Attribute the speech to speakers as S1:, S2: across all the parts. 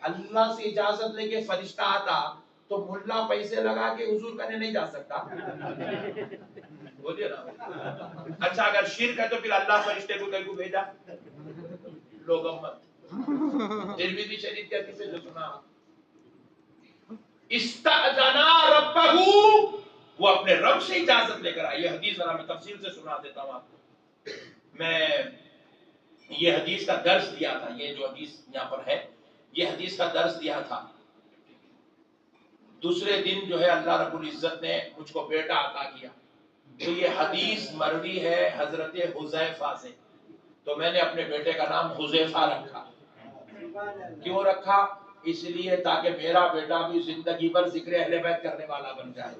S1: اللہ سے اجازت لے کے فرشتہ آتا تو ملا پیسے لگا کے حضور کرنے نہیں جا سکتا. بولیے نا. اچھا اگر شرک ہے تو پھر اللہ فرشتے کو کہیں کو بھیجا؟ لوگ مت. ترمذی شریف کے حدیث سے جو سنا استأذنا ربہ، وہ اپنے رب سے اجازت لے کر آئے. یہ حدیث ذرا میں تفصیل سے سنا دیتا ہوں آپ کو. میں یہ حدیث کا درس دیا تھا، یہ جو حدیث یہاں پر ہے یہ حدیث کا درس دیا تھا. دوسرے دن جو ہے اللہ رب العزت نے مجھ کو بیٹا عطا کیا. تو یہ حدیث مروی ہے حضرت حذیفہ سے، تو میں نے اپنے بیٹے کا نام حذیفہ رکھا. کیوں رکھا؟ اس لیے تاکہ میرا بیٹا بھی زندگی بھر ذکر اہل بیت کرنے والا بن جائے.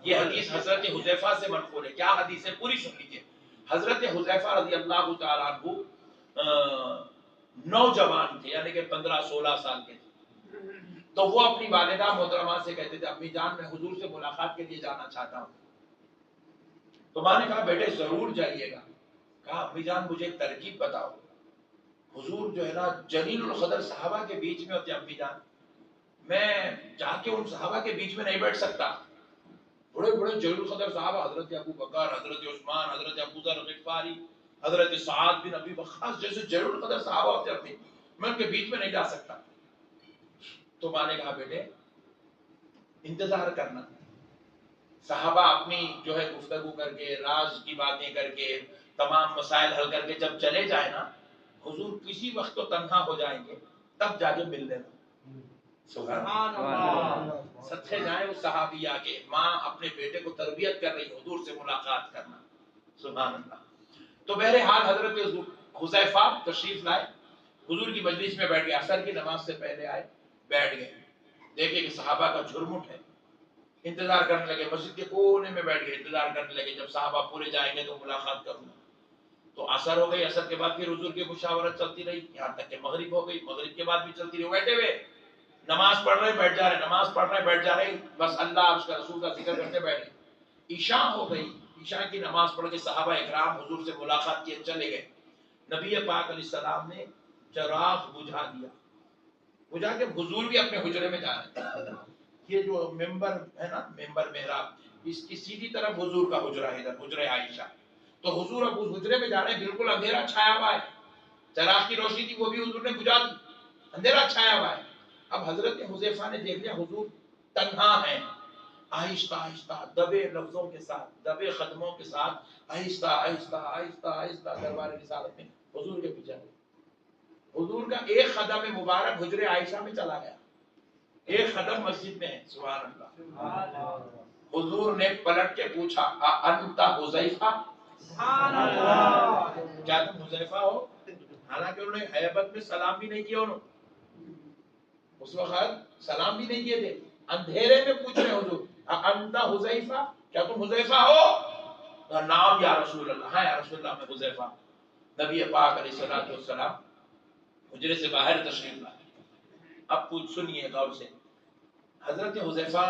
S1: یہ حدیث حضرت حذیفہ سے منقول ہے. کیا حدیث ہے پوری سن لیجیے. حضرت حذیفہ رضی اللہ تعالیٰ عنہ نوجوان تھے، یعنی کہ 15-16 سال کے تھے. تو وہ اپنی والدہ محترمہ سے کہتے تھے امی جان میں حضور سے ملاقات کے لیے جانا چاہتا ہوں. تو ماں نے کہا بیٹے ضرور جائیے گا. کہا امی جان مجھے ایک ترکیب بتاؤ. حضور جو ہے نا جلیل القدر صحابہ کے بیچ میں ہوتے. امی جان میں جا کے ان صحابہ کے بیچ میں نہیں بیٹھ سکتا. بڑے بڑے جلیل القدر صحابہ، حضرت ابو بکر، حضرت عثمان، حضرت ابو ذر غفاری، حضرت سعد بن ابی وقاص جیسے جلیل القدر صحابہ ہوتے اپنے، میں ان کے بیچ میں نہیں جا سکتا. تو ماں نے کہا بیٹے انتظار کرنا. صحابہ اپنی جو ہے گفتگو کر کے راز کی باتیں کر کے تمام مسائل حل کر کے جب چلے جائے نا، حضور کسی وقت تو تنہا ہو جائیں گے، تب جا کے مل لینا. سبحان اللہ. صدقے جائیں وہ صحابی آگے، ماں اپنے بیٹے کو تربیت کر رہی حضور سے ملاقات کرنا. سبحان اللہ. تو بہرحال حضرت حذیفہ تشریف لائے، حضور کی مجلس میں بیٹھ گئے. عصر کی نماز سے پہلے آئے، بیٹھ گئے. دیکھے کہ صحابہ کا جھرمٹ ہے. انتظار کرنے لگے، مسجد کے کونے میں بیٹھ گئے، انتظار کرنے لگے جب صحابہ پورے جائیں گے تو ملاقات کروں گا. تو عصر ہو گئی، عصر کے بعد پھر حضور کی مشاورت چلتی رہی یہاں تک کہ مغرب ہو گئی. مغرب کے بعد بھی چلتی رہی. بیٹھے ہوئے نماز پڑھ رہے بیٹھ جا رہے، نماز پڑھ رہے بیٹھ جا رہے، بس اللہ اس کا رسول کا ذکر کرتے بیٹھے. عشاء ہو گئی، عشاء کی نماز پڑھ کے صحابہ اکرام حضور سے ملاقات کیے چلے گئے. نبی پاک علیہ السلام نے چراغ بجھا دیا. بجھا کے حضور بھی اپنے حجرے میں جا رہے ہیں. یہ جو ممبر ہے نا، ممبر محراب، اس کی سیدھی طرف حضور کا حجرہ ہے، ادھر حجرہ عائشہ. تو حضور اب اس حجرے میں جا رہے ہیں، بالکل اندھیرا چھایا ہوا ہے. چراغ کی روشنی تھی وہ بھی حضور نے بجھا دی، اندھیرا چھایا ہوا ہے. اب حضرت حذیفہ نے دیکھ لیا حضور تنہا ہیں. آہستہ آہستہ دبے لفظوں کے ساتھ، دبے قدموں کے ساتھ آہستہ آہستہ آہستہ آہستہ دربار رسالت میں حضور کے پیچھے. حضور کا ایک قدم مبارک حجرے عائشہ میں چلا گیا، ایک قدم مسجد میں ہے. سبحان اللہ. حضور نے پلٹ کے پوچھا انت حذیفہ؟ سبحان اللہ. کیا تم حذیفہ ہو؟ حالانکہ انہوں نے ہیبت میں سلام بھی نہیں کیا. انہوں اس وقت سلام بھی نہیں کیے تھے. اندھیرے میں پوچھ رہے حضور انت حذیفہ، کیا تم حذیفہ ہو؟ نام یا رسول اللہ. ہاں یا رسول اللہ میں حذیفہ. نبی پاک علیہ السلام حجرے سے باہر تشریف لائے. اب کچھ سنیے غور سے. حضرت حذیفہ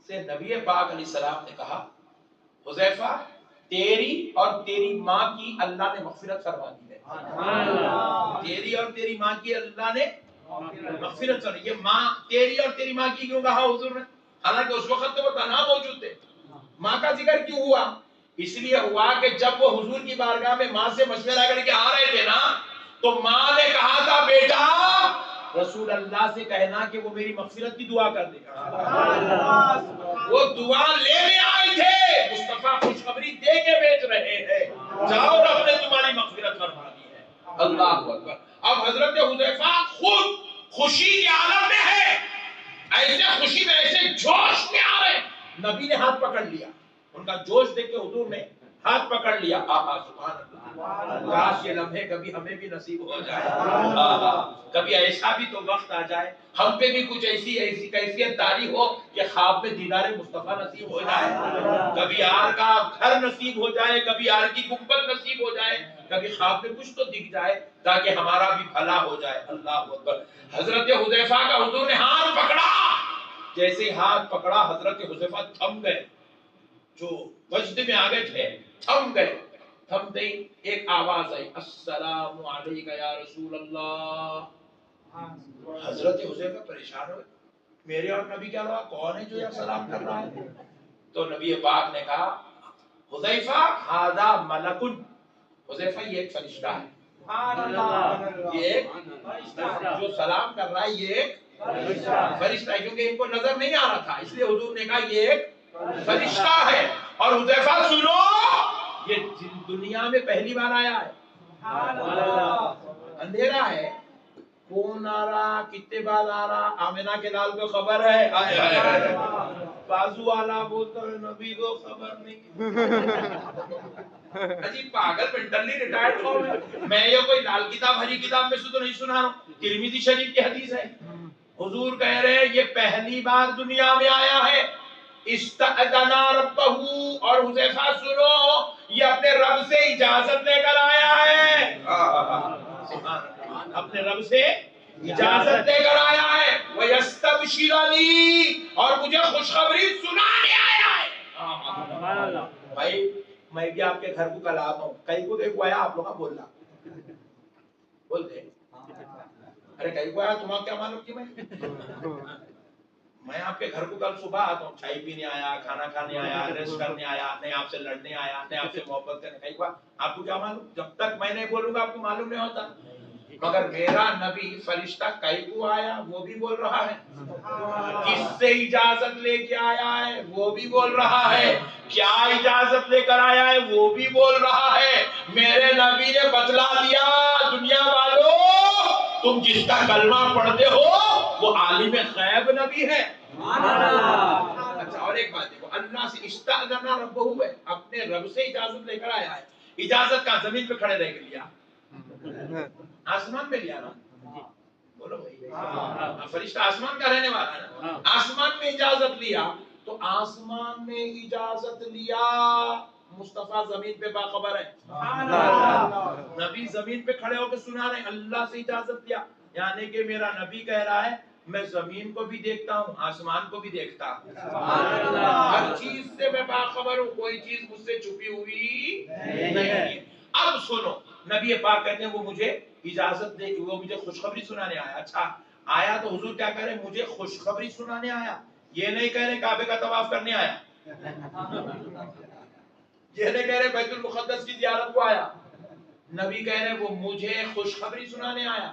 S1: سے نبی پاک علیہ السلام نے کہا حذیفہ تیری اور تیری ماں کی اللہ نے مغفرت فرما دی ہے. تیری اور تیری ماں کی اللہ نے مغفرت فرمائی. یہ ماں تیری اور تیری ماں کی کیوں کہا حضور نے؟ حالانکہ اس وقت تو وہ تنہا موجود تھے. ماں کا ذکر کیوں ہوا؟ اس لیے ہوا کہ جب وہ حضور کی بارگاہ میں ماں سے مشورہ کر کے آ رہے تھے نا، تو ماں نے کہا تھا بیٹا رسول اللہ سے کہنا کہ وہ میری مغفرت کی دعا کر دے. وہ دعا لینے آئے تھے، مصطفیٰ خوشخبری دے کے بیچ رہے ہیں. جاؤ رب نے تمہاری مغفرت فرما دی ہے. اللہ اکبر. اب حضرت حذیفہ خود خوشی کے عالم میں ہے، ایسے خوشی میں ایسے جوش میں آ رہے ہیں. نبی نے ہاتھ پکڑ لیا. ان کا جوش دیکھ کے حضور نے ہاتھ پکڑ لیا. آہا سبحان اللہ. کاش یہ لمحے کبھی ہمیں بھی نصیب ہو جائے. کبھی ایسا بھی تو وقت آ جائے ہم پہ بھی کچھ ایسی کیفیت طاری ہو کہ خواب میں دیدار مصطفیٰ نصیب ہو جائے. کبھی یار کا گھر نصیب ہو جائے، کبھی یار کی گنبد نصیب ہو جائے، کبھی خواب میں کچھ تو دکھ جائے تاکہ ہمارا بھی بھلا ہو جائے. اللہ اکبر. حضرت حذیفہ کا حضور نے ہاتھ پکڑا. جیسے ہی ہاتھ پکڑا حضرت حذیفہ تھم گئے. جو وجد میں آگے تھے تھم گئے. تھمتے ہی ایک آواز آئی السلام علیکہ یا رسول اللہ. حضرت حذیفہ پریشان ہوئے، میرے اور نبی کے علاوہ کون ہے جو یہ سلام کر رہا ہے؟ تو نبی پاک نے کہا حذیفہ ھذا ملک، حذیفہ یہ ایک فرشتہ ہے، یہ ایک جو سلام کر رہا ہے یہ ایک فرشتہ ہے، کیونکہ ان کو نظر نہیں آ رہا تھا، اس لیے حضور نے کہا یہ ایک فرشتہ ہے۔ اور حذیفہ سنو، یہ دنیا میں پہلی بار آیا ہے، اندھیرا ہے، کون آ رہا، کتنے بار آ رہا، آمنہ کے لال کو خبر ہے، بازو والا بولتا ہے نبی کو خبر نہیں۔ عجیب پاگل مینٹلی ریٹائرڈ قوم ہے۔ میں یہ کوئی لال کتاب ہری کتاب میں سے تو نہیں سنا رہا ہوں، ترمذی شریف کی حدیث ہے، حضور کہہ رہے ہیں یہ پہلی بار دنیا میں آیا ہے، استأذن ربہ، اور حذیفہ سنو یہ اپنے رب سے اجازت لے کر آیا ہے، اپنے رب سے اجازت لے کر آیا ہے، وَيَسْتَبْشِرَنِي، اور مجھے خوشخبری سنانے آیا ہے۔ بھائی میں بھی آپ کے گھر کو کل آتا ہوں، کہیں کو آیا آپ لوگ کا بولنا بولتے، ارے کہیں کو آیا تمہیں کیا معلوم کہ میں آپ کے گھر کو کل صبح آتا ہوں، چائے پینے آیا، کھانا کھانے آیا، ریسٹ کرنے آیا، نہیں آپ سے لڑنے آیا، نہیں آپ سے محبت کرنے، کہیں کو آپ کو کیا معلوم؟ جب تک میں نہیں بولوں گا آپ کو معلوم نہیں ہوتا۔ مگر میرا نبی فرشتہ کئی کو آیا وہ بھی بول رہا ہے، کس سے اجازت لے کے آیا ہے وہ بھی بول رہا ہے، کیا اجازت لے کر آیا ہے وہ بھی بول رہا ہے۔ میرے نبی نے بتلا دیا دنیا والوں، تم جس کا کلمہ پڑھتے ہو وہ عالم غیب نبی ہے۔ اچھا اور ایک بات دیکھو، اللہ سے استأذن ربہ ہے، اپنے رب سے اجازت لے کر آیا ہے۔ اجازت کا زمین پہ کھڑے رہ کے لیا، آسمان میں لیا نا، بولو بھائی، فرشتہ آسمان کا رہنے والا ہے نا، آسمان میں اجازت لیا، تو آسمان میں اجازت لیا، مصطفیٰ زمین پہ باخبر ہے، نبی زمین پہ کھڑے ہو کے سنا رہے ہیں، اللہ سے اجازت لیا، یعنی کہ میرا نبی کہہ رہا ہے میں زمین کو بھی دیکھتا ہوں، آسمان کو بھی دیکھتا ہوں، ہر چیز سے میں باخبر ہوں، کوئی چیز مجھ سے چھپی ہوئی نہیں ہے۔ اب سنو، نبی پاک کہتے ہیں وہ مجھے اجازت دے، وہ مجھے خوشخبری سنانے آیا۔ اچھا آیا تو حضور کیا کہہ رہے ہیں؟ مجھے خوشخبری سنانے آیا، یہ نہیں کہہ رہے کعبے کا طواف کرنے آیا، یہ نہیں کہہ رہے بیت المقدس کی زیارت کو آیا، نبی کہہ رہے وہ مجھے خوشخبری سنانے آیا۔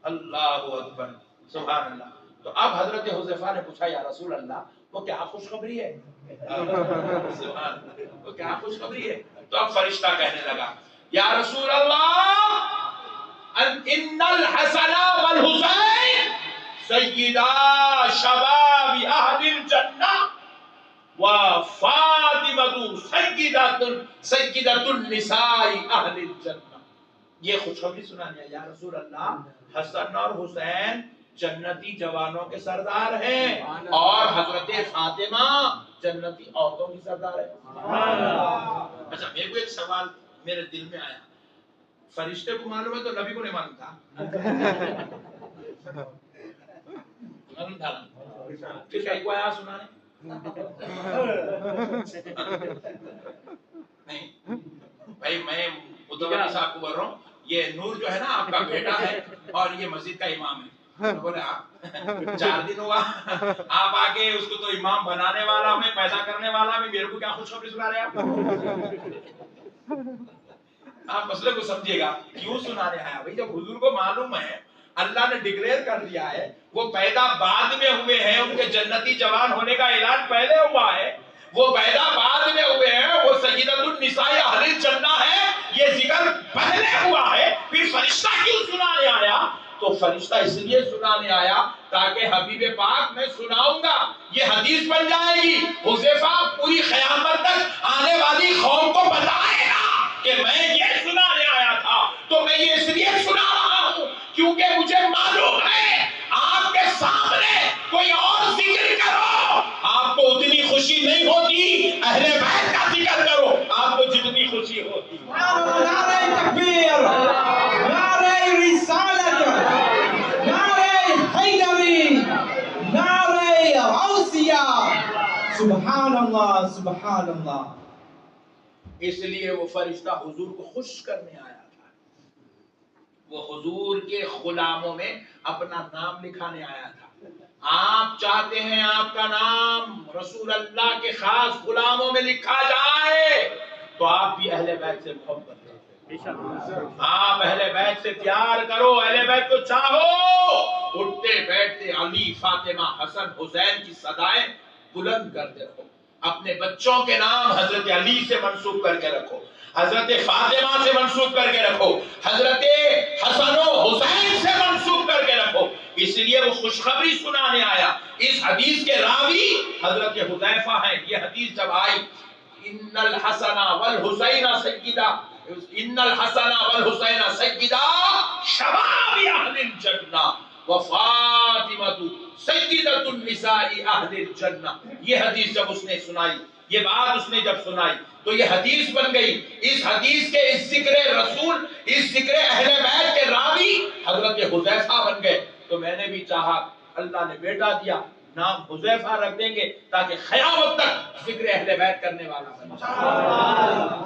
S1: اللہ اکبر، سبحان اللہ۔ تو اب حضرت حذیفہ نے پوچھا یا رسول اللہ وہ کیا خوشخبری ہے؟ سبحان اللہ، وہ کیا خوشخبری ہے؟ تو اب فرشتہ کہنے لگا یا رسول اللہ ان الحسن والحسین سیدا شباب اہل الجنہ وفاطمہ سیدۃ النساء اہل الجنہ، یہ خوشخبری سنانی ہے یا رسول اللہ، حسن اور حسین جنتی جوانوں کے سردار ہیں اور حضرت فاطمہ جنتی عورتوں کی سردار ہے۔ اچھا میرے کو ایک سوال میرے دل میں آیا، فرشتے کو معلوم ہے تو نبی کو نہیں معلوم تھا؟ معلوم تھا پھر کہیں کو آیا سنانے؟ نہیں بھائی، میں متولی صاحب کو بول رہا ہوں، یہ نور جو ہے نا آپ کا بیٹا ہے اور یہ مسجد کا امام ہے۔ بولے آپ 4 دن ہوا آپ آگے اس کو تو امام بنانے والا میں، پیدا کرنے والا میں، میرے کو کیا خوشخبری سنا رہے آپ؟ آپ مسئلے کو سمجھیے گا کیوں سنانے آیا بھائی، جب حضور کو معلوم ہے، اللہ نے ڈکلیئر کر دیا ہے، وہ پیدا بعد میں ہوئے ہیں، ان کے جنتی جوان ہونے کا اعلان پہلے ہوا ہے، وہ پیدا بعد میں ہوئے ہیں، وہ سیدۃ النساء اہل الجنہ ہے، یہ ذکر پہلے ہوا ہے، پھر فرشتہ کیوں سنانے آیا؟ تو فرشتہ اس لیے سنانے آیا تاکہ حبیب پاک میں سناؤں گا، یہ حدیث بن جائے گی، حذیفہ پوری قیامت تک آنے والی قوم کو بتائے گا کہ میں یہ سنانے آیا تھا، تو میں یہ اس لیے سنا رہا ہوں کیونکہ مجھے معلوم ہے آپ کے سامنے کوئی اور ذکر کرو آپ کو اتنی خوشی نہیں ہوتی، اہل بیت کا ذکر کرو آپ کو جتنی خوشی ہوتی۔
S2: نعرہ تکبیر، نعرہ رسالت، نعرہ حیدری، نعرہ غوثیہ، سبحان اللہ سبحان اللہ۔
S1: اس لیے وہ فرشتہ حضور کو خوش کرنے آیا تھا، وہ حضور کے غلاموں میں اپنا نام لکھانے آیا تھا. آپ چاہتے ہیں آپ کا نام رسول اللہ کے خاص غلاموں میں لکھا جائے تو آپ بھی اہل بیت سے محبت کرو, آپ اہل بیت سے پیار کرو, اہل بیت کو چاہو, اٹھتے بیٹھتے علی فاطمہ حسن حسین کی صدائیں بلند کرتے رہو, اپنے بچوں کے نام حضرت علی سے منسوب کر کے رکھو, حضرت فاطمہ سے منسوب کر کے رکھو, حضرت حسن و حسین سے منسوب کر کے رکھو. اس لیے وہ خوشخبری سنانے آیا. اس حدیث کے راوی حضرت حذیفہ ہیں. یہ حدیث جب آئی ان الحسن والحسین سیدا, ان الحسن والحسین سیدا شباب اہل الجنہ وفاطمہ سیدۃ النساء اہل الجنہ. یہ حدیث جب اس نے سنائی, یہ بات اس نے جب سنائی تو یہ حدیث بن گئی. اس حدیث کے اس ذکر رسول, اس ذکر اہل بیت کے راوی حضرت حذیفہ بن گئے. تو میں نے بھی چاہا, اللہ نے بیٹا دیا, نام حذیفہ رکھ دیں گے تاکہ قیامت تک ذکر اہل بیت کرنے والا بن جائے.